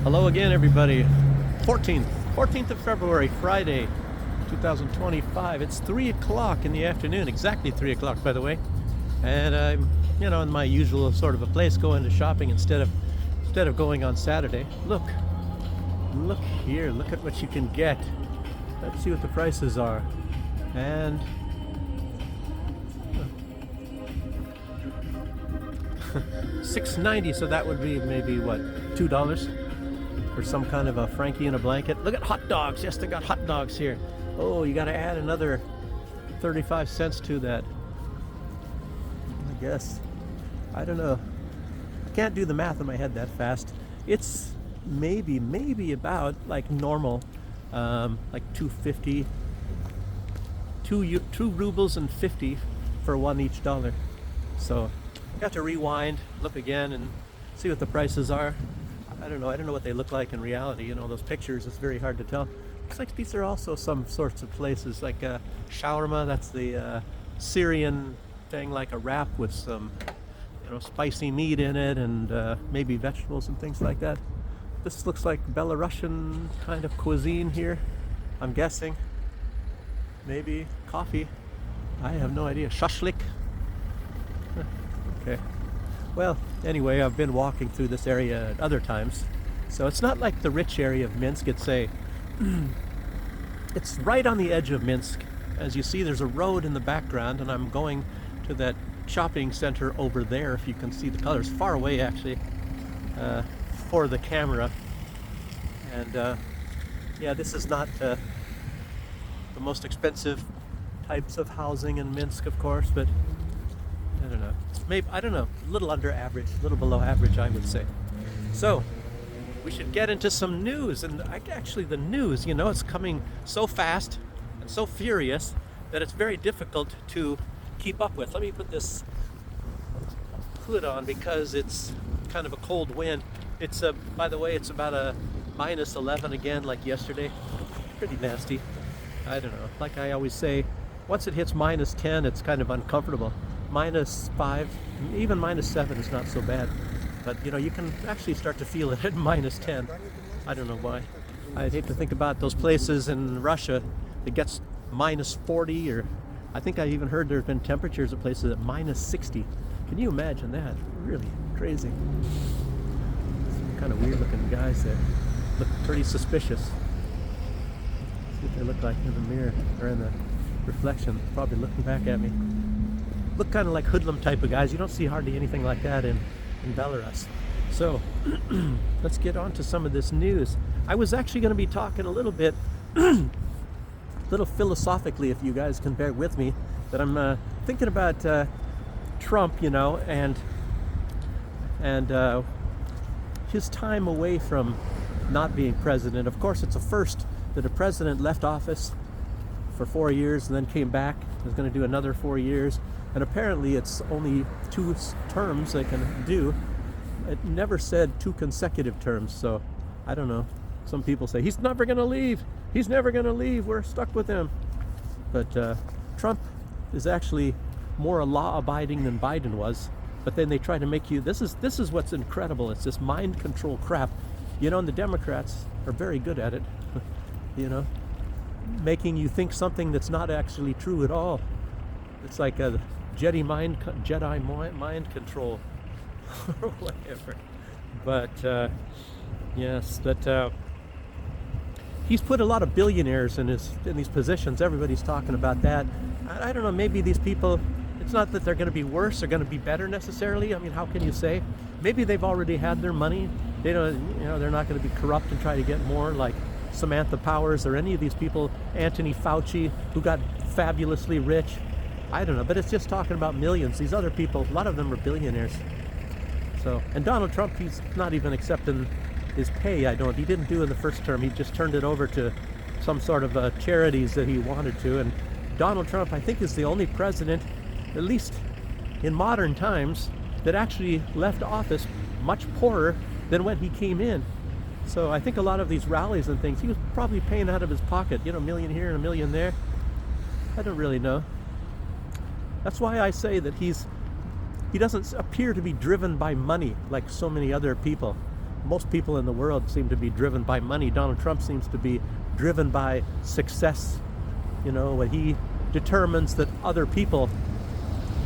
Hello again, everybody. 14th of February, Friday, 2025. It's 3 o'clock in the afternoon, exactly 3 o'clock, by the way. And I'm, in my usual sort of a place going to shopping instead of going on Saturday. Look here, look at what you can get. Let's see what the prices are. And $6.90, so that would be maybe what, $2 for some kind of a Frankie in a blanket. Look at hot dogs. Yes, they got hot dogs here. Oh, you got to add another 35 cents to that, I guess. I don't know. I can't do the math in my head that fast. It's maybe about like normal, like 2.50, 2 rubles and 50 for one each dollar. So you have to rewind, look again, and see what the prices are. I don't know what they look like in reality. Those pictures, it's very hard to tell. Looks like these are also some sorts of places, like shawarma. That's the Syrian thing, like a wrap with some, spicy meat in it, and maybe vegetables and things like that. This looks like Belarusian kind of cuisine here, I'm guessing. Maybe coffee. I have no idea. Shashlik. Okay. Well, anyway, I've been walking through this area at other times, so it's not like the rich area of Minsk. It's it's right on the edge of Minsk. As you see, there's a road in the background, and I'm going to that shopping center over there. If you can see the colors, far away actually, for the camera. And yeah, this is not the most expensive types of housing in Minsk, of course, but I don't know. Maybe, I don't know, a little under average, a little below average, I would say. So, we should get into some news. And actually, the news, it's coming so fast and so furious that it's very difficult to keep up with. Let me put this hood on because it's kind of a cold wind. It's, by the way, it's about a minus 11 again, like yesterday. Pretty nasty. I don't know. Like I always say, once it hits minus 10, it's kind of uncomfortable. Minus 5, even minus 7 is not so bad. But you can actually start to feel it at minus 10. I don't know why. I'd hate to think about those places in Russia that gets minus 40, or I think I even heard there have been temperatures at places at minus 60. Can you imagine that? Really crazy. Some kind of weird looking guys there. Look pretty suspicious. See what they look like in the mirror, or in the reflection. Probably looking back at me. Look kind of like hoodlum type of guys. You don't see hardly anything like that in Belarus. So let's get on to some of this news. I was actually going to be talking a little bit, little philosophically, if you guys can bear with me, that I'm thinking about Trump, and his time away from not being president. Of course, it's a first that a president left office for 4 years and then came back. Was going to do another 4 years. And apparently it's only 2 terms they can do. It never said 2 consecutive terms, so I don't know. Some people say, he's never going to leave. He's never going to leave. We're stuck with him. But Trump is actually more law-abiding than Biden was. But then they try to make you, this is what's incredible. It's this mind control crap. And the Democrats are very good at it. Making you think something that's not actually true at all. It's like a Jedi mind control, or whatever. But yes, but he's put a lot of billionaires in these positions. Everybody's talking about that. I don't know. Maybe these people. It's not that they're going to be worse or going to be better necessarily. I mean, how can you say? Maybe they've already had their money. They don't. They're not going to be corrupt and try to get more, like Samantha Powers or any of these people. Anthony Fauci, who got fabulously rich. I don't know, but it's just talking about millions. These other people, a lot of them are billionaires. So, and Donald Trump, he's not even accepting his pay. He didn't do in the first term. He just turned it over to some sort of charities that he wanted to. And Donald Trump, I think, is the only president, at least in modern times, that actually left office much poorer than when he came in. So I think a lot of these rallies and things, he was probably paying out of his pocket, a million here and a million there. I don't really know. That's why I say that he doesn't appear to be driven by money like so many other people. most people in the world seem to be driven by money. Donald Trump seems to be driven by success. You know, what he determines that other people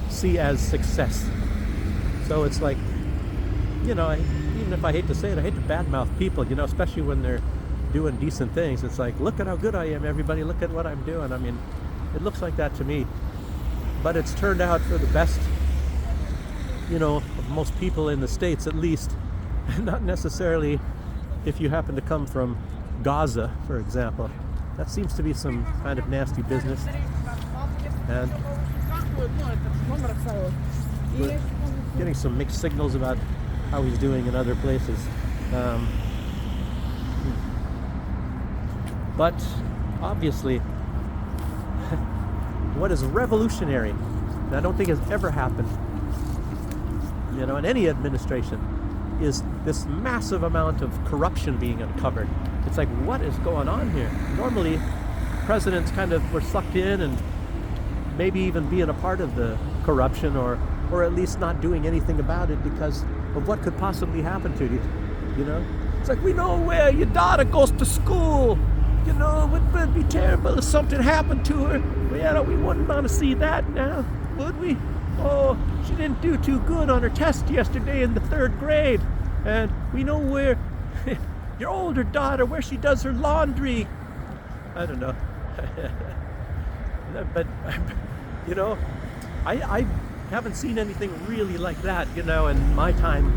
see as success. So it's like, you know, even if I hate to say it, I hate to badmouth people, you know, especially when they're doing decent things. It's like, look at how good I am, everybody. Look at what I'm doing. I mean, it looks like that to me. But it's turned out for the best, you know, of most people in the States, at least. Not necessarily if you happen to come from Gaza, for example. That seems to be some kind of nasty business. And we're getting some mixed signals about how he's doing in other places. But obviously, what is revolutionary, and I don't think has ever happened, you know, in any administration, is this massive amount of corruption being uncovered. It's like, what is going on here? Normally, presidents kind of were sucked in and maybe even being a part of the corruption, or at least not doing anything about it because of what could possibly happen to you. You know, it's like, we know where your daughter goes to school. You know, it would be terrible if something happened to her. Well, we wouldn't want to see that now, would we? Oh, she didn't do too good on her test yesterday in the 3rd grade. And we know where your older daughter, where she does her laundry. I don't know. But, you know, I haven't seen anything really like that, you know, in my time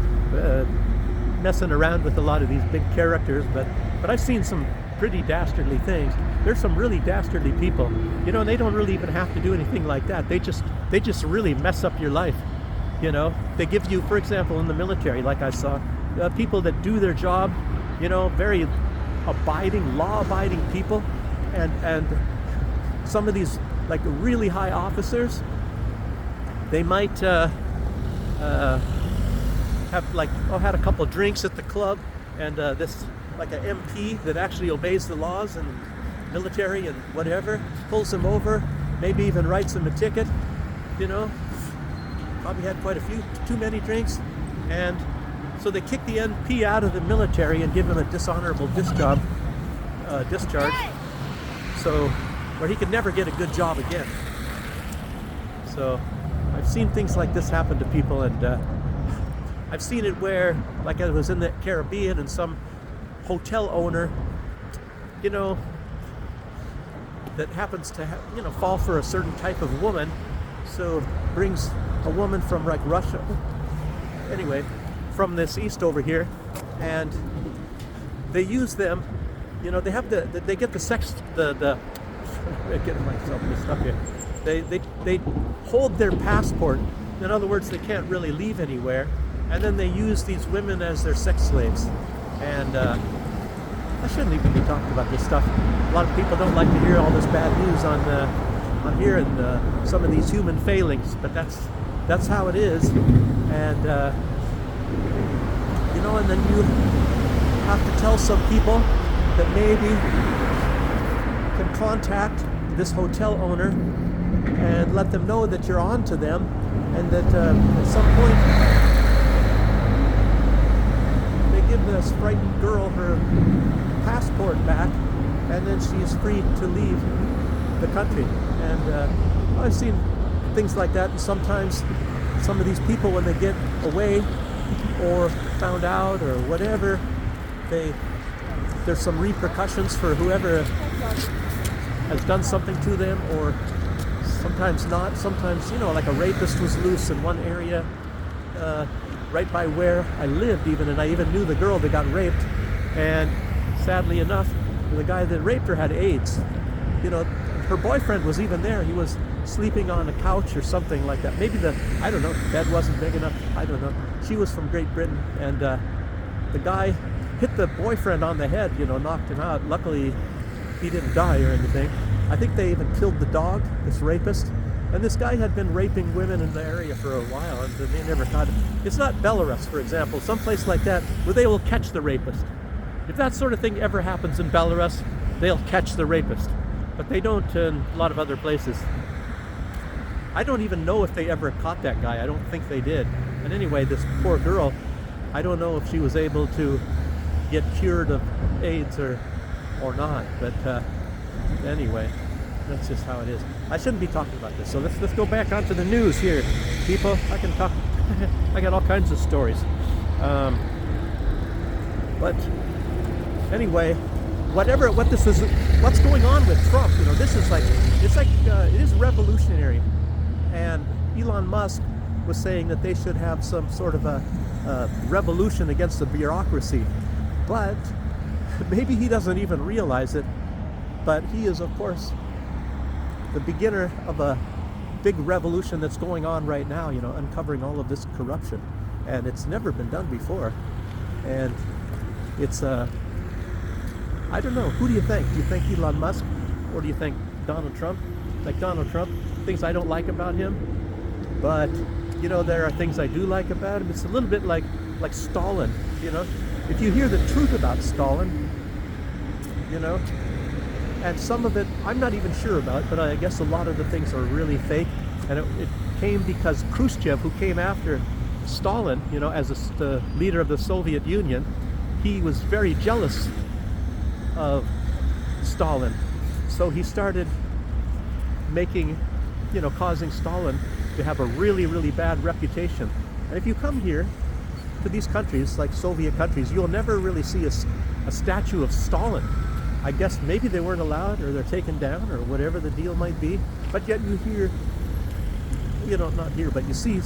messing around with a lot of these big characters. But I've seen some pretty dastardly things. There's some really dastardly people, you know, and they don't really even have to do anything like that. They just really mess up your life. You know, they give you, for example, in the military, like I saw, people that do their job, you know, very law-abiding people, and some of these like really high officers, they might have like had a couple drinks at the club, and this like an MP that actually obeys the laws and military and whatever pulls him over, maybe even writes him a ticket, you know. Probably had quite a few, too many drinks, and so they kick the NP out of the military and give him a dishonorable discharge, so where he could never get a good job again. So I've seen things like this happen to people, and I've seen it where, like I was in the Caribbean, and some hotel owner, you know, that happens to you know, fall for a certain type of woman, so brings a woman from like Russia, anyway, from this east over here, and they use them, you know, they have they get the sex, I'm getting myself mixed up here. They hold their passport. In other words, they can't really leave anywhere, and then they use these women as their sex slaves. And I shouldn't even be talking about this stuff. A lot of people don't like to hear all this bad news on here, and some of these human failings, but that's how it is. And you know, and then you have to tell some people that maybe can contact this hotel owner and let them know that you're on to them, and that at some point they give this frightened girl her passport back, and then she's free to leave the country. And I've seen things like that, and sometimes some of these people, when they get away or found out or whatever, there's some repercussions for whoever has done something to them, or sometimes not. Sometimes, you know, like a rapist was loose in one area right by where I lived even, and I even knew the girl that got raped, and sadly enough, the guy that raped her had AIDS. You know, her boyfriend was even there. He was sleeping on a couch or something like that. Maybe I don't know, bed wasn't big enough. I don't know. She was from Great Britain, and the guy hit the boyfriend on the head, you know, knocked him out. Luckily, he didn't die or anything. I think they even killed the dog, this rapist. And this guy had been raping women in the area for a while, and they never caught him. It's not Belarus, for example, someplace like that, where they will catch the rapist. If that sort of thing ever happens in Belarus, they'll catch the rapist. But they don't in a lot of other places. I don't even know if they ever caught that guy. I don't think they did. And anyway, this poor girl, I don't know if she was able to get cured of AIDS or not, but anyway, that's just how it is. I shouldn't be talking about this, so let's go back onto the news here, people. I can talk. I got all kinds of stories, but anyway, what's going on with Trump? This is like it is revolutionary, and Elon Musk was saying that they should have some sort of a revolution against the bureaucracy, but maybe he doesn't even realize it. But he is, of course, the beginner of a big revolution that's going on right now, uncovering all of this corruption. And it's never been done before. And it's, I don't know, who do you think? Do you think Elon Musk? Or do you think Donald Trump? Like Donald Trump, things I don't like about him. But, there are things I do like about him. It's a little bit like Stalin, If you hear the truth about Stalin, and some of it I'm not even sure about, but I guess a lot of the things are really fake. And it came because Khrushchev, who came after Stalin, as the leader of the Soviet Union, he was very jealous of Stalin. So he started causing Stalin to have a really, really bad reputation. And if you come here to these countries, like Soviet countries, you'll never really see a statue of Stalin. I guess maybe they weren't allowed, or they're taken down, or whatever the deal might be. But yet you hear, not here, but you see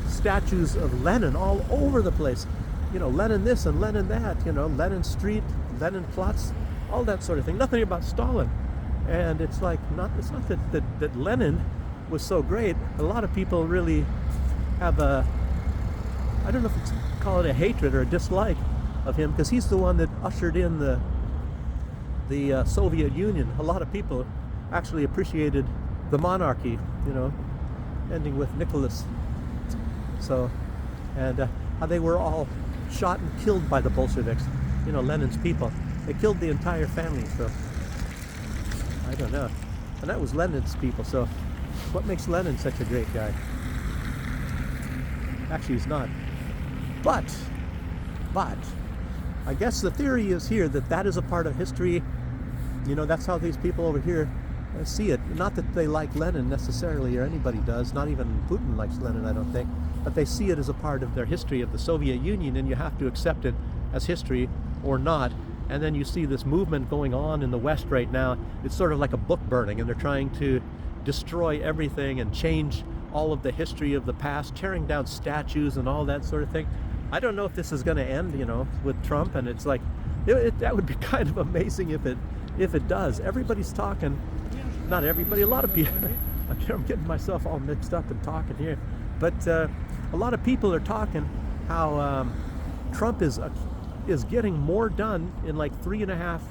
statues of Lenin all over the place. Lenin this and Lenin that, Lenin Street, Lenin Platz, all that sort of thing. Nothing about Stalin. And it's not that Lenin was so great. A lot of people really have I don't know if it's call it a hatred or a dislike of him, because he's the one that ushered in the Soviet Union. A lot of people actually appreciated the monarchy, ending with Nicholas. So, and how they were all shot and killed by the Bolsheviks, Lenin's people. They killed the entire family, so I don't know. And that was Lenin's people, so what makes Lenin such a great guy? Actually, he's not. But, I guess the theory is here that is a part of history. That's how these people over here see it. Not that they like Lenin necessarily, or anybody does. Not even Putin likes Lenin, I don't think. But they see it as a part of their history of the Soviet Union, and you have to accept it as history or not. And then you see this movement going on in the West right now. It's sort of like a book burning, and they're trying to destroy everything and change all of the history of the past, tearing down statues and all that sort of thing. I don't know if this is going to end, with Trump, and it's like, that would be kind of amazing if it does. Everybody's talking, not everybody, a lot of people. I'm getting myself all mixed up and talking here, but a lot of people are talking how Trump is getting more done in like 3.5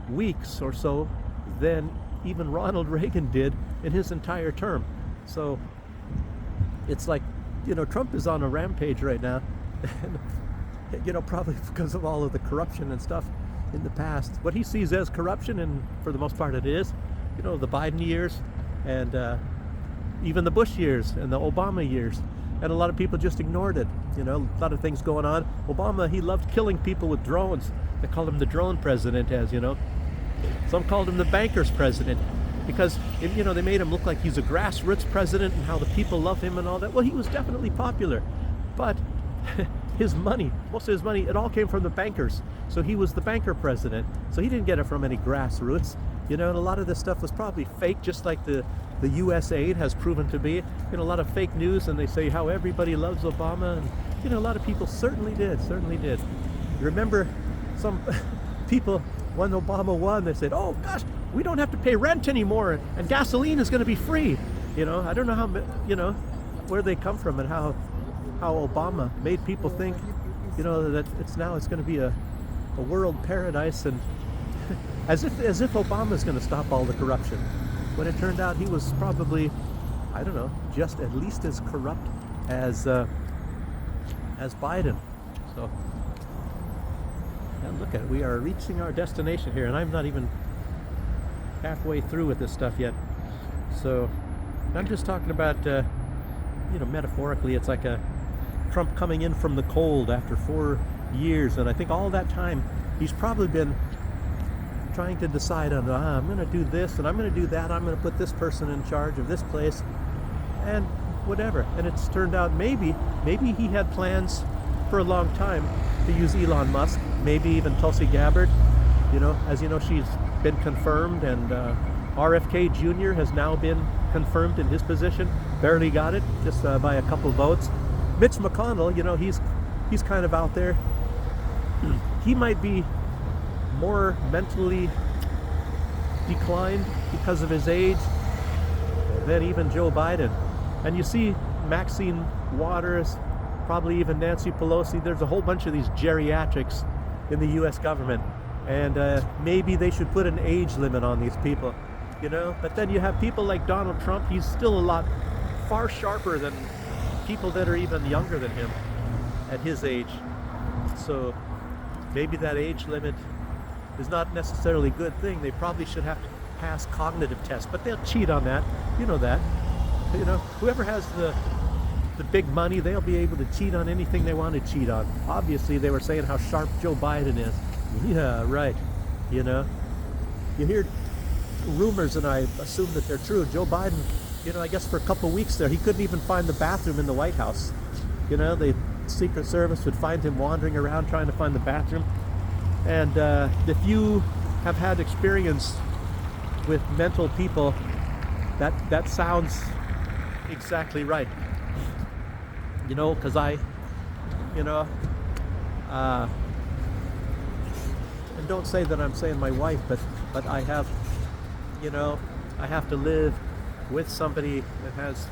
weeks or so than even Ronald Reagan did in his entire term. So it's like, Trump is on a rampage right now. And, probably because of all of the corruption and stuff in the past. What he sees as corruption, and for the most part it is, the Biden years, and even the Bush years and the Obama years. And a lot of people just ignored it. A lot of things going on. Obama, he loved killing people with drones. They called him the drone president, as some called him the banker's president, because they made him look like he's a grassroots president and how the people love him and all that. Well, he was definitely popular, but most of his money, it all came from the bankers. So he was the banker president. So he didn't get it from any grassroots. And a lot of this stuff was probably fake, just like the US aid has proven to be. A lot of fake news, and they say how everybody loves Obama, and a lot of people certainly did. Remember some people, when Obama won, they said, oh gosh, we don't have to pay rent anymore, and gasoline is going to be free. I don't know how, where they come from, and how Obama made people think, that it's going to be a world paradise, and as if Obama's going to stop all the corruption. When it turned out he was probably, I don't know, just at least as corrupt as Biden. So, and look at it, we are reaching our destination here, and I'm not even halfway through with this stuff yet. So I'm just talking about, metaphorically, it's like Trump coming in from the cold after 4 years, and I think all that time he's probably been trying to decide on, I'm going to do this and I'm going to do that, I'm going to put this person in charge of this place, and whatever. And it's turned out maybe he had plans for a long time to use Elon Musk, maybe even Tulsi Gabbard. As you know, she's been confirmed, and RFK Jr. has now been confirmed in his position. Barely got it, just by a couple votes. Mitch McConnell, he's kind of out there. He might be more mentally declined because of his age than even Joe Biden. And you see Maxine Waters, probably even Nancy Pelosi, there's a whole bunch of these geriatrics in the US government. And maybe they should put an age limit on these people, But then you have people like Donald Trump. He's still far sharper than people that are even younger than him at his age. So maybe that age limit is not necessarily a good thing. They probably should have to pass cognitive tests, but they'll cheat on that. You know that. Whoever has the big money, they'll be able to cheat on anything they want to cheat on. Obviously, they were saying how sharp Joe Biden is. Yeah, right. You hear rumors, and I assume that they're true. Joe Biden, I guess for a couple of weeks there, he couldn't even find the bathroom in the White House. The Secret Service would find him wandering around trying to find the bathroom. And if you have had experience with mental people, that sounds exactly right. Because and don't say that I'm saying my wife, but I have, I have to live with somebody that has,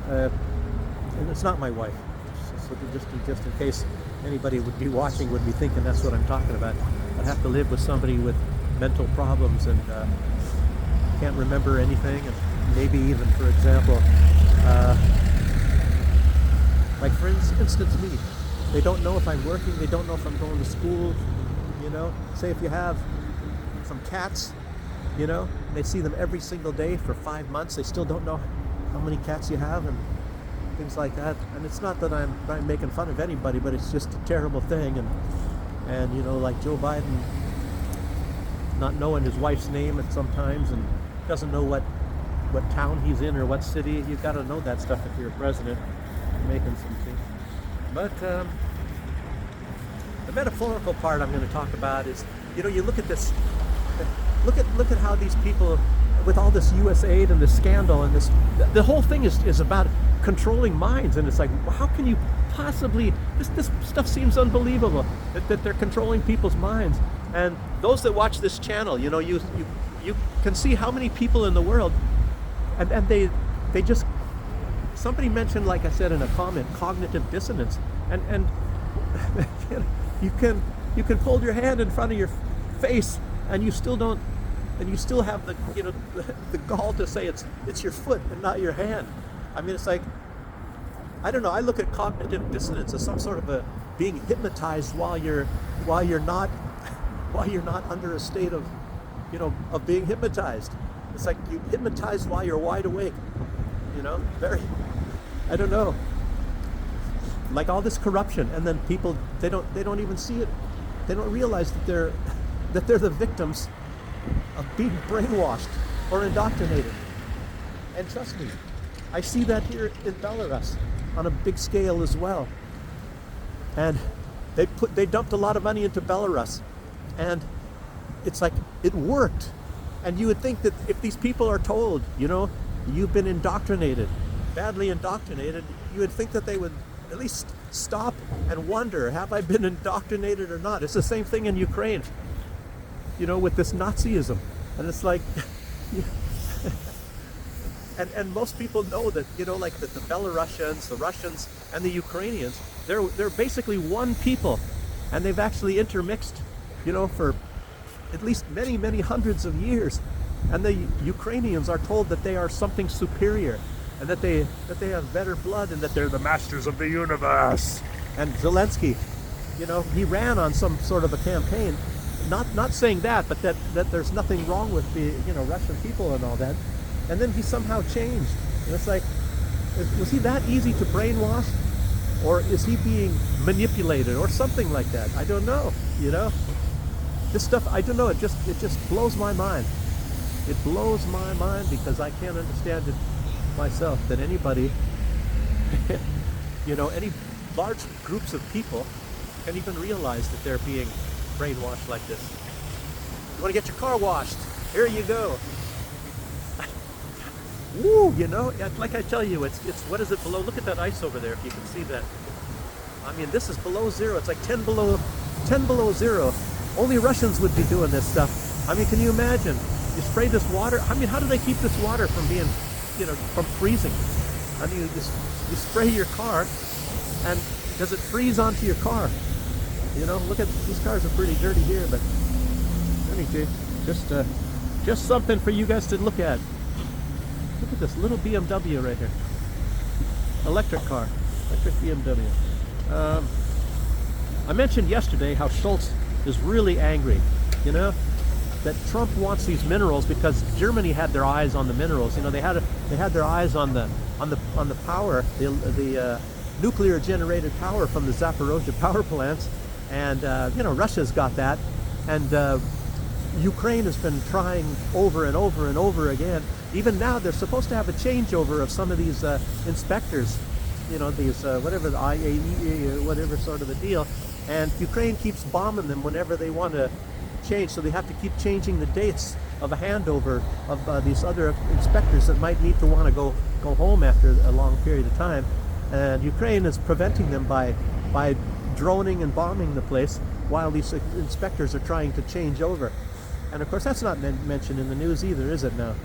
and it's not my wife. So just in case anybody would be watching would be thinking that's what I'm talking about. I have to live with somebody with mental problems and can't remember anything, and maybe even, for example, like for instance me, they don't know if I'm working, they don't know if I'm going to school. Say if you have some cats, they see them every single day for 5 months, they still don't know how many cats you have and things like that. And it's not that I'm making fun of anybody, but it's just a terrible thing. And like Joe Biden not knowing his wife's name at sometimes, and doesn't know what town he's in or what city. You've got to know that stuff if you're a president. You're making something. But the metaphorical part I'm going to talk about is, you look at this, look at how these people, with all this U.S. aid and this scandal and the whole thing is about controlling minds. And it's like, how can you possibly, this stuff seems unbelievable that they're controlling people's minds. And those that watch this channel, you can see how many people in the world, and they just, somebody mentioned, like I said in a comment, cognitive dissonance, and you can hold your hand in front of your face and you still don't, and you still have the gall to say it's your foot and not your hand. I mean, it's like, I don't know, I look at cognitive dissonance as some sort of a being hypnotized while you're not under a state of being hypnotized. It's like you hypnotize while you're wide awake. Very, I don't know. Like all this corruption, and then people, they don't even see it. They don't realize that they're the victims of being brainwashed or indoctrinated. And trust me, I see that here in Belarus on a big scale as well. And they dumped a lot of money into Belarus, and it's like it worked. And you would think that if these people are told, you've been indoctrinated, badly indoctrinated, you would think that they would at least stop and wonder, have I been indoctrinated or not? It's the same thing in Ukraine, with this Nazism. And it's like, and most people know that, like the Belarusians, the Russians, and the Ukrainians, they're basically one people, and they've actually intermixed, for at least many, many hundreds of years. And the Ukrainians are told that they are something superior, and that they have better blood, and that they're the masters of the universe. And Zelensky, he ran on some sort of a campaign, not saying that, but that there's nothing wrong with the Russian people and all that. And then he somehow changed. And it's like, was he that easy to brainwash? Or is he being manipulated or something like that? I don't know, you know? This stuff, I don't know, it just blows my mind. It blows my mind because I can't understand it myself that anybody, you know, any large groups of people can even realize that they're being brainwashed like this. You want to get your car washed? Here you go. Woo, you know, like I tell you, it's what is it below? Look at that ice over there, if you can see that. I mean, this is below zero. It's like 10 below zero. Only Russians would be doing this stuff. I mean, can you imagine? You spray this water. I mean, how do they keep this water from being, you know, from freezing? I mean, you spray your car, and does it freeze onto your car? You know, look at these cars are pretty dirty here, but anyway, just something for you guys to look at. Look at this little BMW right here. Electric car, electric BMW. I mentioned yesterday how Schultz is really angry, you know, that Trump wants these minerals because Germany had their eyes on the minerals. You know, they had their eyes on the power, the nuclear generated power from the Zaporozhye power plants, and you know, Russia's got that, and Ukraine has been trying over and over and over again. Even now, they're supposed to have a changeover of some of these inspectors, you know, these whatever, the IAEA or whatever sort of a deal, and Ukraine keeps bombing them whenever they want to change, so they have to keep changing the dates of a handover of these other inspectors that might need to want to go home after a long period of time, and Ukraine is preventing them by droning and bombing the place while these inspectors are trying to change over. And of course, that's not mentioned in the news either, is it now?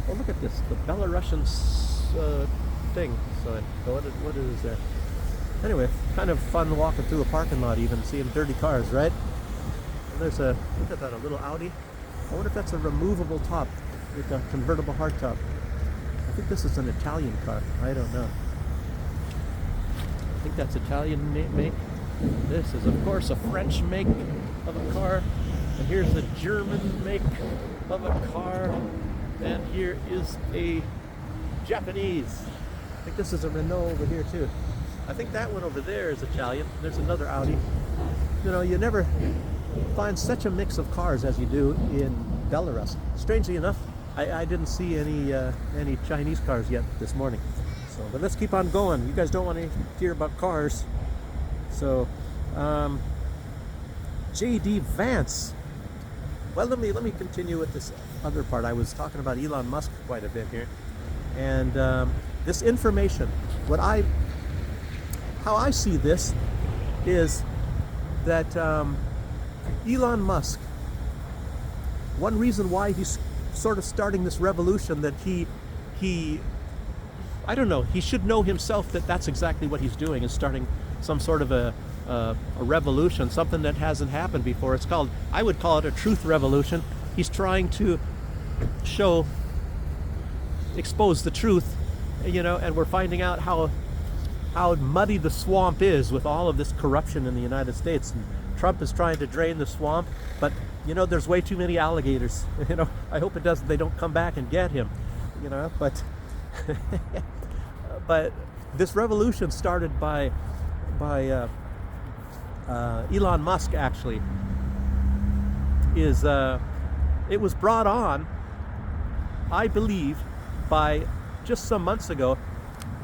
Oh, look at this, the Belarusian thing. So what is there? Anyway, kind of fun walking through a parking lot, even seeing dirty cars, right? And there's look at that, a little Audi. I wonder if that's a removable top with a convertible hardtop. I think this is an Italian car. I don't know. I think that's Italian make. This is, of course, a French make of a car. And here's a German make of a car. And here is a Japanese. I think this is a Renault over here too. I think that one over there is Italian. There's another Audi. You know, you never find such a mix of cars as you do in Belarus. Strangely enough, I didn't see any Chinese cars yet this morning. So, but let's keep on going. You guys don't want to hear about cars. So, J.D. Vance. Well, let me continue with this other part. I was talking about Elon Musk quite a bit here, and this information. How I see this is that Elon Musk. One reason why he's sort of starting this revolution that he I don't know. He should know himself that that's exactly what he's doing, is starting some sort of a revolution, something that hasn't happened before. I would call it a truth revolution. He's trying to expose the truth, you know, and we're finding out how muddy the swamp is with all of this corruption in the United States. And Trump is trying to drain the swamp, but you know, there's way too many alligators. You know, I hope they don't come back and get him, you know, but but this revolution started by Elon Musk, actually, is it was brought on, I believe, by just some months ago.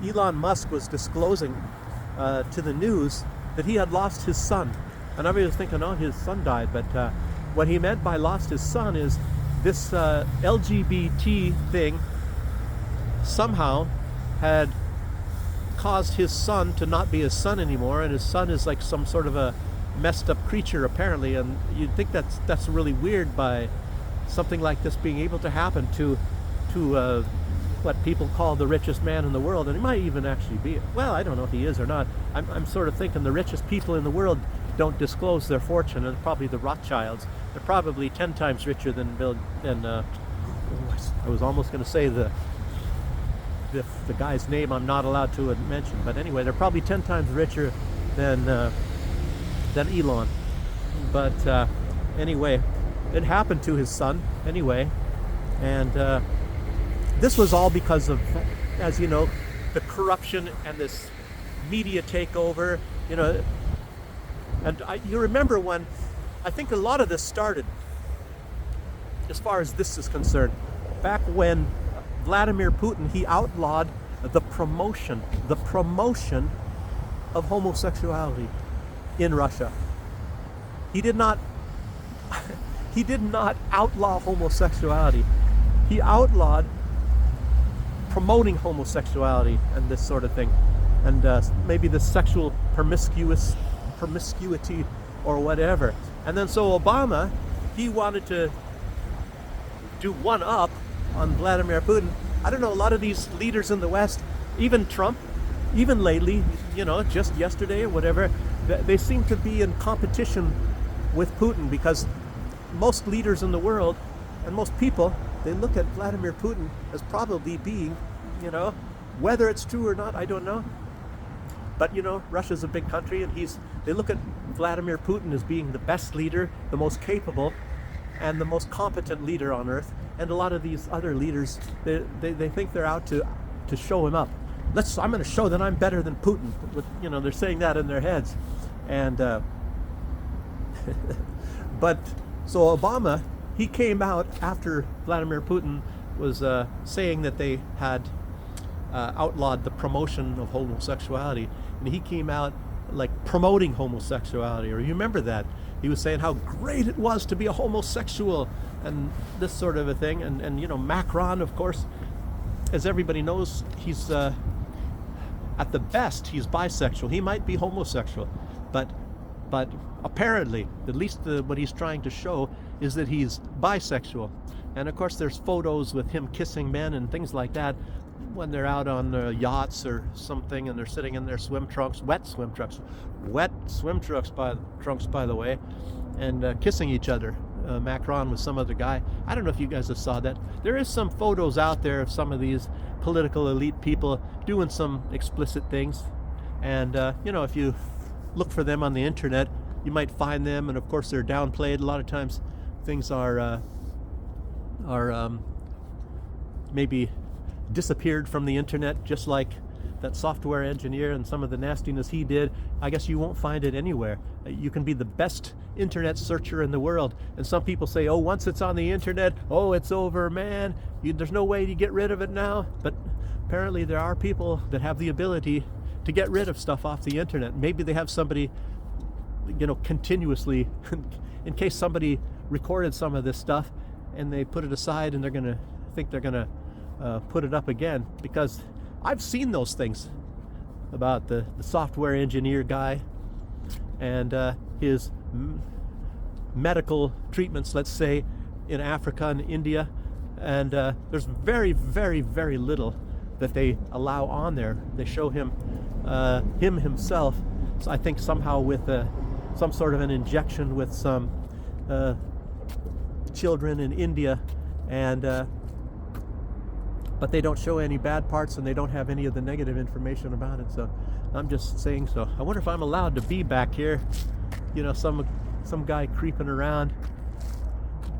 Elon Musk was disclosing to the news that he had lost his son, and everybody was thinking, oh, his son died, but what he meant by lost his son is this LGBT thing somehow had caused his son to not be his son anymore, and his son is like some sort of a messed up creature apparently, and you'd think that's really weird by something like this being able to happen to what people call the richest man in the world, and he might even actually be. Well, I don't know if he is or not. I'm sort of thinking the richest people in the world don't disclose their fortune, and probably the Rothschilds. They're probably 10 times richer than I was almost going to say the guy's name I'm not allowed to mention, but anyway, they're probably 10 times richer than Elon. But anyway, it happened to his son anyway, and this was all because of, as you know, the corruption and this media takeover, you know. And you remember when, I think a lot of this started, as far as this is concerned, back when Vladimir Putin, he outlawed the promotion of homosexuality in Russia. He did not outlaw homosexuality. He outlawed promoting homosexuality and this sort of thing, and maybe the sexual promiscuity or whatever. And then so Obama, he wanted to do one up on Vladimir Putin. I don't know, a lot of these leaders in the West, even Trump, even lately, you know, just yesterday or whatever, they seem to be in competition with Putin, because most leaders in the world and most people, they look at Vladimir Putin as probably being, you know, whether it's true or not, I don't know. But, you know, Russia's a big country, and they look at Vladimir Putin as being the best leader, the most capable, and the most competent leader on earth. And a lot of these other leaders, they think they're out to show him up. I'm going to show that I'm better than Putin. You know, they're saying that in their heads. And but so Obama, he came out after Vladimir Putin was saying that they had outlawed the promotion of homosexuality, and he came out like promoting homosexuality. Or you remember that? He was saying how great it was to be a homosexual and this sort of a thing. And you know, Macron, of course, as everybody knows, he's at the best he's bisexual. He might be homosexual, but apparently, at least what he's trying to show is that he's bisexual. And of course, there's photos with him kissing men and things like that when they're out on yachts or something, and they're sitting in their swim trunks, wet swim trunks, by the way, and kissing each other. Macron with some other guy. I don't know if you guys have saw that. There is some photos out there of some of these political elite people doing some explicit things, and you know, if you look for them on the internet, you might find them. And of course, they're downplayed. A lot of times things are maybe disappeared from the internet, just like that software engineer and some of the nastiness he did. I guess you won't find it anywhere. You can be the best internet searcher in the world, and some people say, oh, once it's on the internet, oh, it's over, man. There's no way to get rid of it now. But apparently there are people that have the ability to get rid of stuff off the internet. Maybe they have somebody, you know, continuously in case somebody recorded some of this stuff and they put it aside, and they're gonna put it up again, because I've seen those things about the software engineer guy and his medical treatments, let's say, in Africa and India. And there's very, very, very little that they allow on there. They show him himself, so I think somehow with some sort of an injection with some children in India, and but they don't show any bad parts, and they don't have any of the negative information about it. So I'm just saying so. I wonder if I'm allowed to be back here. You know, some guy creeping around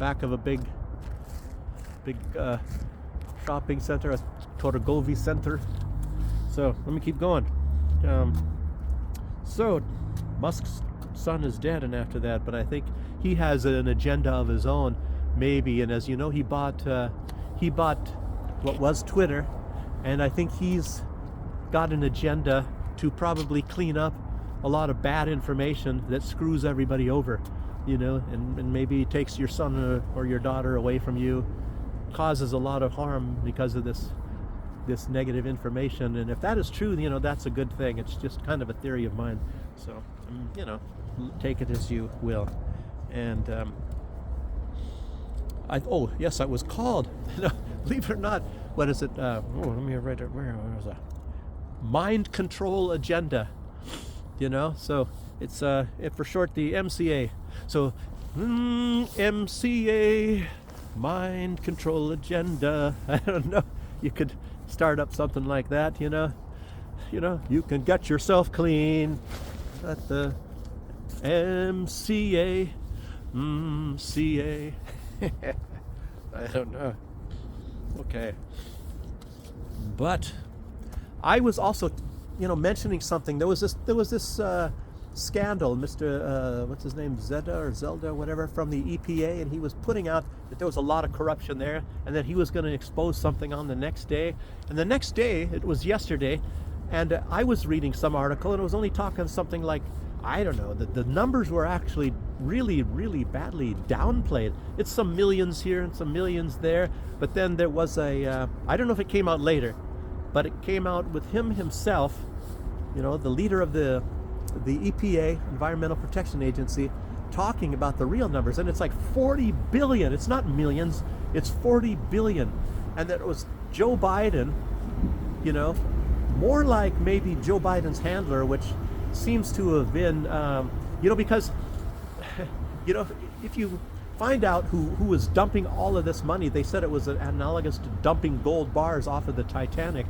back of a big shopping center, a Torgovi center. So let me keep going. So Musk's son is dead, and after that, but I think he has an agenda of his own, maybe. And as you know, he bought what was Twitter, and I think he's got an agenda to probably clean up a lot of bad information that screws everybody over, you know, and maybe takes your son or your daughter away from you, causes a lot of harm because of this negative information. And if that is true, you know, that's a good thing. It's just kind of a theory of mine, so you know, take it as you will. And I was called believe it or not, what is it? Let me write it. Where was that? Mind Control Agenda. You know, so it's for short the MCA. So MCA, Mind Control Agenda. I don't know. You could start up something like that. You know, you can get yourself clean at the MCA. CA. I don't know. Okay. But I was also mentioning something. There was this scandal, Mr. What's his name, Zelda, whatever, from the EPA, and he was putting out that there was a lot of corruption there, and that he was going to expose something on the next day. And the next day, it was yesterday, and I was reading some article, and it was only talking something like, I don't know, the numbers were actually really, really badly downplayed. It's some millions here and some millions there, but then there was I don't know if it came out later, but it came out with him himself, the leader of the EPA, Environmental Protection Agency, talking about the real numbers, and it's like 40 billion. It's not millions, it's 40 billion. And that it was Joe Biden, more like maybe Joe Biden's handler, which seems to have been, because, if you find out who was dumping all of this money, they said it was analogous to dumping gold bars off of the Titanic.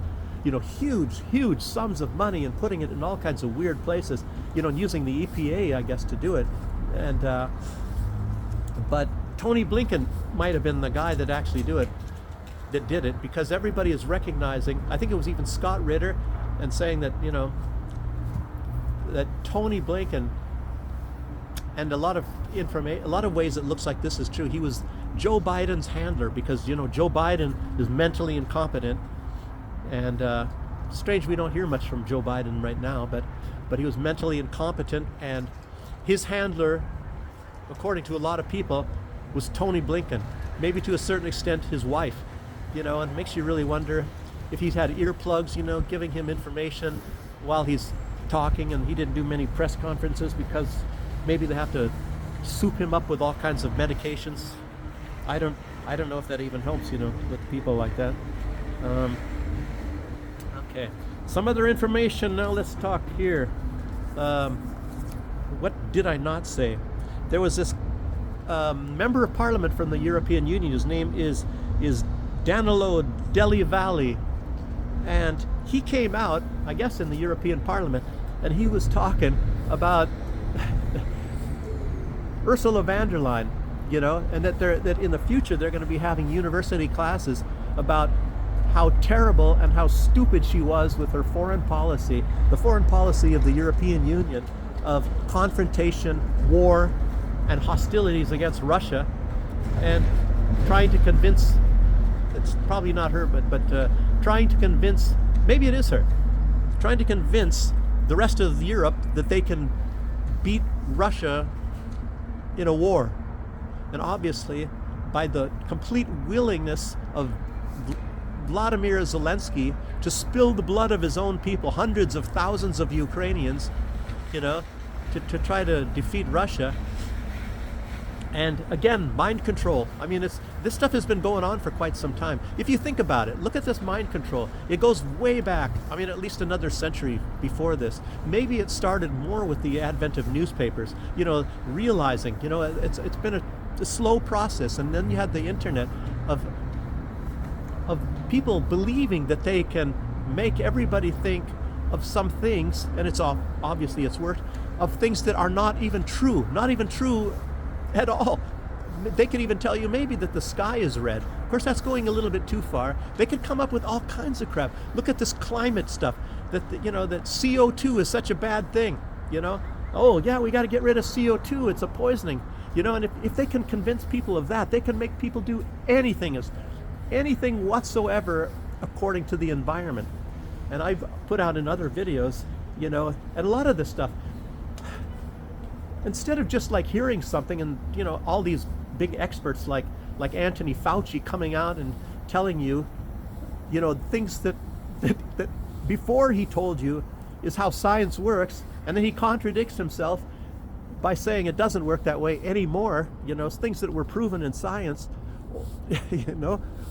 Huge sums of money, and putting it in all kinds of weird places, and using the EPA, I guess, to do it. And but Tony Blinken might have been the guy that actually did it, because everybody is recognizing, I think it was even Scott Ritter, and saying that, that Tony Blinken, and a lot of ways it looks like this is true. He was Joe Biden's handler, because Joe Biden is mentally incompetent, and strange we don't hear much from Joe Biden right now, but he was mentally incompetent, and his handler, according to a lot of people, was Tony Blinken. Maybe to a certain extent his wife, and it makes you really wonder if he's had earplugs, giving him information while he's talking, and he didn't do many press conferences because maybe they have to soup him up with all kinds of medications. I don't know if that even helps, with people like that. Okay, some other information. Now let's talk here. What did I not say? There was this member of parliament from the European Union. His name is Danilo Delivalli, and he came out, I guess, in the European Parliament, and he was talking about Ursula von der Leyen, and that in the future they're going to be having university classes about how terrible and how stupid she was with her foreign policy, the foreign policy of the European Union, of confrontation, war, and hostilities against Russia, and trying to convince, it's probably not her, but trying to convince, maybe it is her, trying to convince the rest of Europe that they can beat Russia in a war. And obviously, by the complete willingness of Vladimir Zelensky to spill the blood of his own people, hundreds of thousands of Ukrainians, to try to defeat Russia. And again, mind control. I mean, this stuff has been going on for quite some time. If you think about it, look at this mind control. It goes way back, at least another century before this. Maybe it started more with the advent of newspapers, realizing, it's been a slow process. And then you had the internet of people believing that they can make everybody think of some things, and obviously it's worked, of things that are not even true at all. They could even tell you maybe that the sky is red. Of course, that's going a little bit too far. They could come up with all kinds of crap. Look at this climate stuff, that that CO2 is such a bad thing, Oh yeah, we got to get rid of CO2, it's a poisoning, and if they can convince people of that, they can make people do anything whatsoever according to the environment. And I've put out in other videos, and a lot of this stuff, instead of just like hearing something and all these big experts like Anthony Fauci coming out and telling you things that before he told you is how science works, and then he contradicts himself by saying it doesn't work that way anymore, things that were proven in science,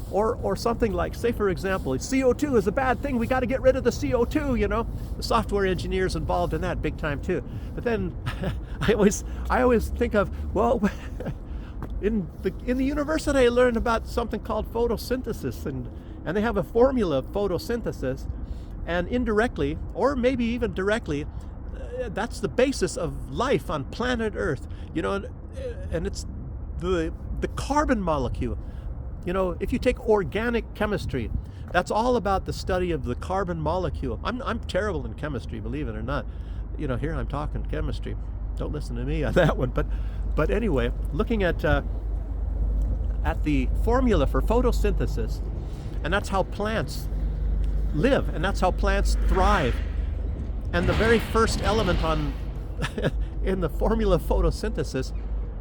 or something like, say for example, CO2 is a bad thing, we got to get rid of the CO2, the software engineers involved in that big time too. But then I always think of, well, in the university I learned about something called photosynthesis, and they have a formula of photosynthesis, and indirectly, or maybe even directly, that's the basis of life on planet Earth, and it's the carbon molecule. If you take organic chemistry, That's all about the study of the carbon molecule. I'm terrible in chemistry, believe it or not. Here I'm talking chemistry. Don't listen to me on that one. But anyway, looking at the formula for photosynthesis, and that's how plants live, and that's how plants thrive. And the very first element on in the formula of photosynthesis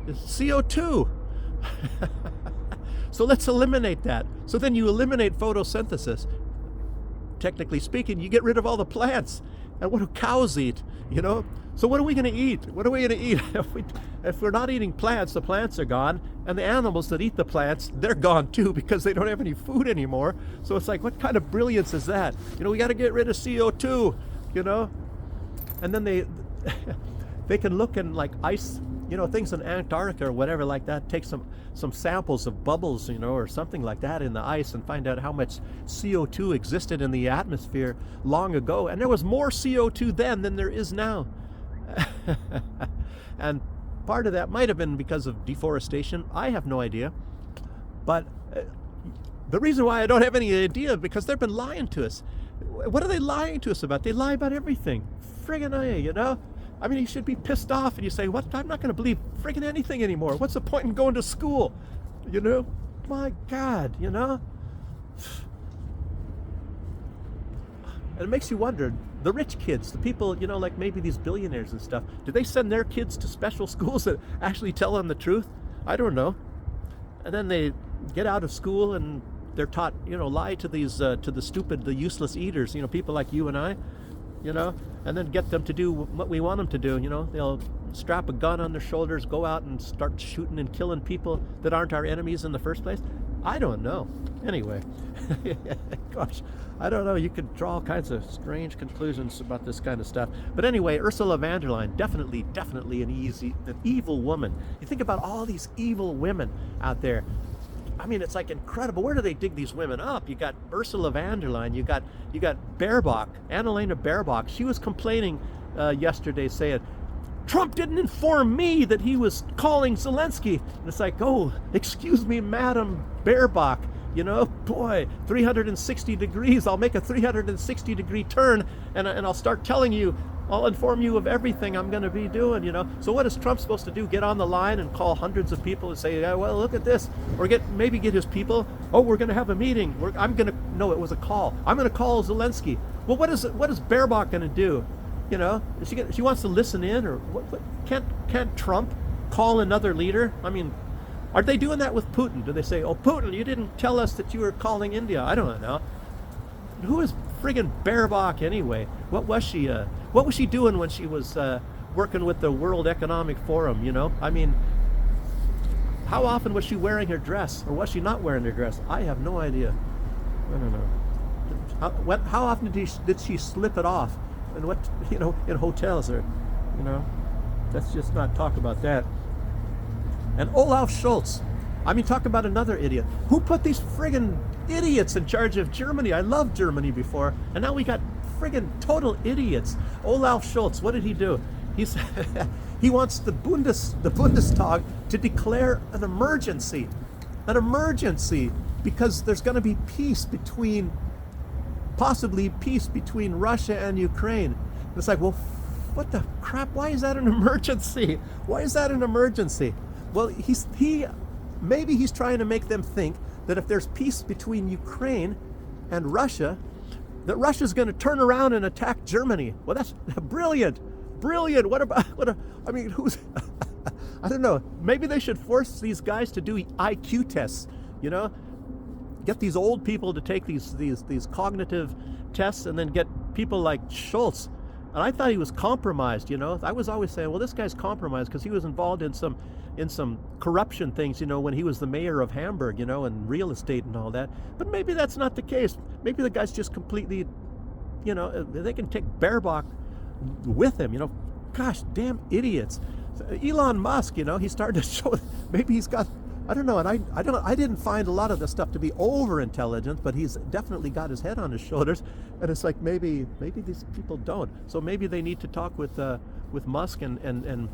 is CO2. So let's eliminate that. So then you eliminate photosynthesis. Technically speaking, you get rid of all the plants. And what do cows eat? So what are we going to eat? What are we going to eat? If we're not eating plants, the plants are gone. And the animals that eat the plants, they're gone too, because they don't have any food anymore. So it's like, what kind of brilliance is that? We got to get rid of CO2, And then they can look in like ice, things in Antarctica or whatever like that, take some samples of bubbles, or something like that in the ice, and find out how much CO2 existed in the atmosphere long ago. And there was more CO2 then than there is now. And part of that might have been because of deforestation. I have no idea. But the reason why I don't have any idea is because they've been lying to us. What are they lying to us about? They lie about everything. Friggin' A, I mean, you should be pissed off and you say, what? I'm not going to believe friggin' anything anymore. What's the point in going to school? My God, And it makes you wonder, the rich kids, the people, like maybe these billionaires and stuff, do they send their kids to special schools that actually tell them the truth? I don't know. And then they get out of school and they're taught, lie to these, to the stupid, the useless eaters, people like you and I, and then get them to do what we want them to do. They'll strap a gun on their shoulders, go out and start shooting and killing people that aren't our enemies in the first place. I don't know. Anyway, gosh, I don't know. You could draw all kinds of strange conclusions about this kind of stuff. But anyway, Ursula von der Leyen, definitely an evil woman. You think about all these evil women out there. I mean, it's like incredible. Where do they dig these women up? You got Ursula von der Leyen. You got Baerbock, Annalena Baerbock. She was complaining yesterday, saying, Trump didn't inform me that he was calling Zelensky. And it's like, oh, excuse me, Madam Baerbock. Boy, 360 degrees. I'll make a 360-degree turn, and I'll start telling you. I'll inform you of everything I'm going to be doing, So what is Trump supposed to do? Get on the line and call hundreds of people and say, yeah, well, look at this. Or maybe get his people. Oh, we're going to have a meeting. No, it was a call. I'm going to call Zelensky. Well, what is Baerbock going to do? Is she wants to listen in, or what? Can't Trump call another leader? I mean, are they doing that with Putin? Do they say, oh, Putin, you didn't tell us that you were calling India? I don't know. Who is friggin' Baerbock anyway? What was she doing when she was working with the World Economic Forum? I mean, how often was she wearing her dress, or was she not wearing her dress? I have no idea. I don't know. How often did she slip it off? And what, in hotels, or let's just not talk about that. And Olaf Scholz, I mean, talk about another idiot. Who put these friggin' idiots in charge of Germany? I loved Germany before, and now we got friggin' total idiots. Olaf Scholz, what did he do? He wants the Bundestag to declare an emergency, because there's going to be possibly peace between Russia and Ukraine. And it's like, well, what the crap? Why is that an emergency? Well, maybe he's trying to make them think that if there's peace between Ukraine and Russia, that Russia's going to turn around and attack Germany. Well, that's brilliant. I mean, who's, I don't know. Maybe they should force these guys to do IQ tests, Get these old people to take these cognitive tests, and then get people like Schultz. And I thought he was compromised, I was always saying, well, this guy's compromised because he was involved in some corruption things, when he was the mayor of Hamburg, and real estate and all that. But maybe that's not the case. Maybe the guy's just completely, they can take Baerbock with him, Gosh, damn idiots. Elon Musk, he started to show, maybe he's got, I don't know, and I didn't find a lot of the stuff to be over intelligent, but he's definitely got his head on his shoulders, and it's like maybe these people don't. So maybe they need to talk with Musk and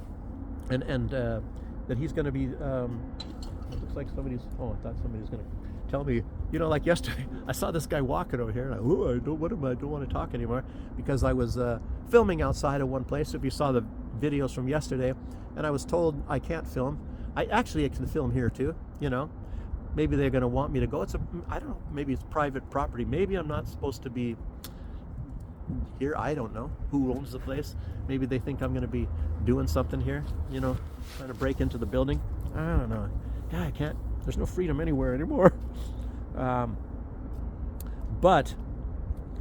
that he's going to be. It looks like somebody's. Oh, I thought somebody was going to tell me, like yesterday, I saw this guy walking over here, and I don't want to talk anymore, because I was filming outside of one place. If you saw the videos from yesterday, and I was told I can't film. I can film here too, Maybe they're going to want me to go. I don't know, maybe it's private property. Maybe I'm not supposed to be here. I don't know who owns the place. Maybe they think I'm going to be doing something here, trying to break into the building. I don't know. Yeah, I can't. There's no freedom anywhere anymore. But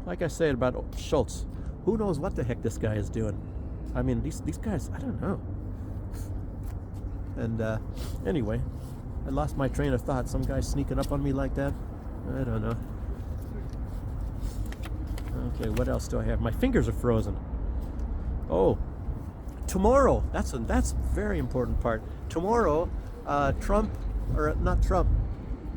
like I said about Schultz, who knows what the heck this guy is doing? I mean, these guys, I don't know. And anyway, I lost my train of thought. Some guy sneaking up on me like that. I don't know. Okay, what else do I have? My fingers are frozen. Oh, tomorrow. That's a very important part. Tomorrow, Trump, or not Trump.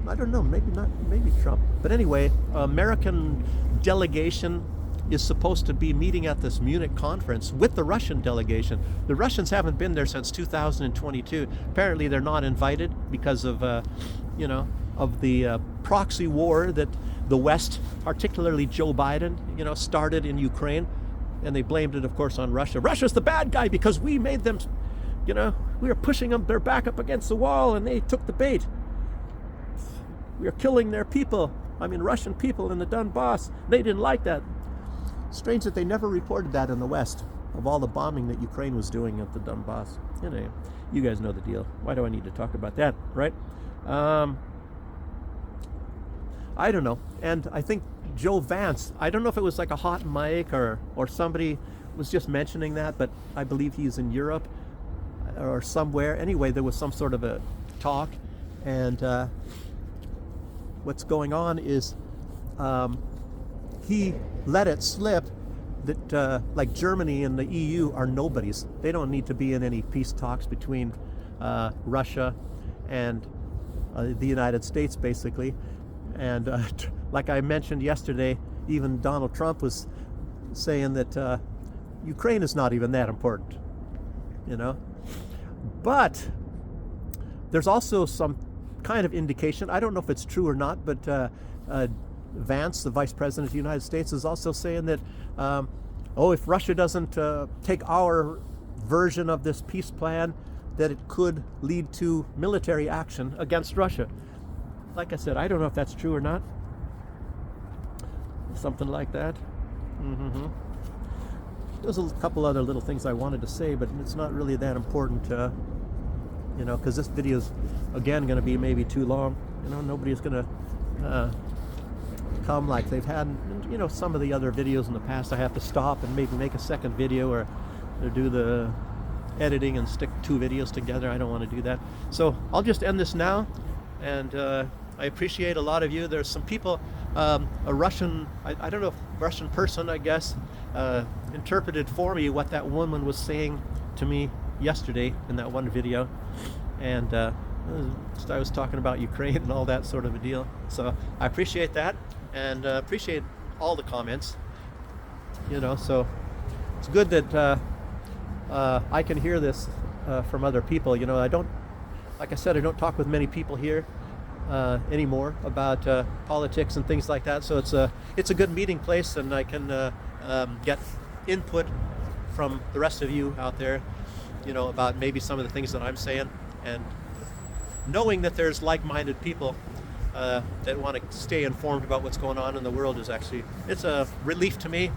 I don't know. Maybe Trump. But anyway, American delegation is supposed to be meeting at this Munich conference with the Russian delegation. The Russians haven't been there since 2022. Apparently, they're not invited because of, of the proxy war that the West, particularly Joe Biden, started in Ukraine, and they blamed it, of course, on Russia. Russia's the bad guy because we made them, we were pushing them, their back up against the wall, and they took the bait. We are killing their people. I mean, Russian people in the Donbass. They didn't like that. Strange that they never reported that in the West, of all the bombing that Ukraine was doing at the Donbass. You guys know the deal. Why do I need to talk about that, right? I don't know. And I think Joe Vance, I don't know if it was like a hot mic or somebody was just mentioning that, but I believe he's in Europe or somewhere. Anyway, there was some sort of a talk, and what's going on is he let it slip that like Germany and the EU are nobodies. They don't need to be in any peace talks between Russia and the United States, basically. And like I mentioned yesterday, even Donald Trump was saying that Ukraine is not even that important, But there's also some kind of indication, I don't know if it's true or not, but Vance, the Vice President of the United States, is also saying that, if Russia doesn't take our version of this peace plan, that it could lead to military action against Russia. Like I said, I don't know if that's true or not. Something like that. There's a couple other little things I wanted to say, but it's not really that important, because this video is, again, going to be maybe too long. Nobody's going to come like they've had, some of the other videos in the past. I have to stop and maybe make a second video or do the editing and stick two videos together. I don't want to do that. So I'll just end this now, and I appreciate a lot of you. There's some people, a Russian, I don't know, Russian person, I guess, interpreted for me what that woman was saying to me yesterday in that one video. And I was talking about Ukraine and all that sort of a deal. So I appreciate that, and appreciate all the comments. So it's good that I can hear this from other people. I don't, like I said, I don't talk with many people here anymore about politics and things like that. So it's a good meeting place, and I can get input from the rest of you out there, about maybe some of the things that I'm saying, and knowing that there's like-minded people that want to stay informed about what's going on in the world it's a relief to me.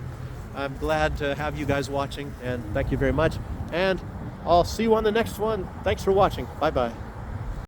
I'm glad to have you guys watching, and thank you very much. And I'll see you on the next one. Thanks for watching. Bye-bye.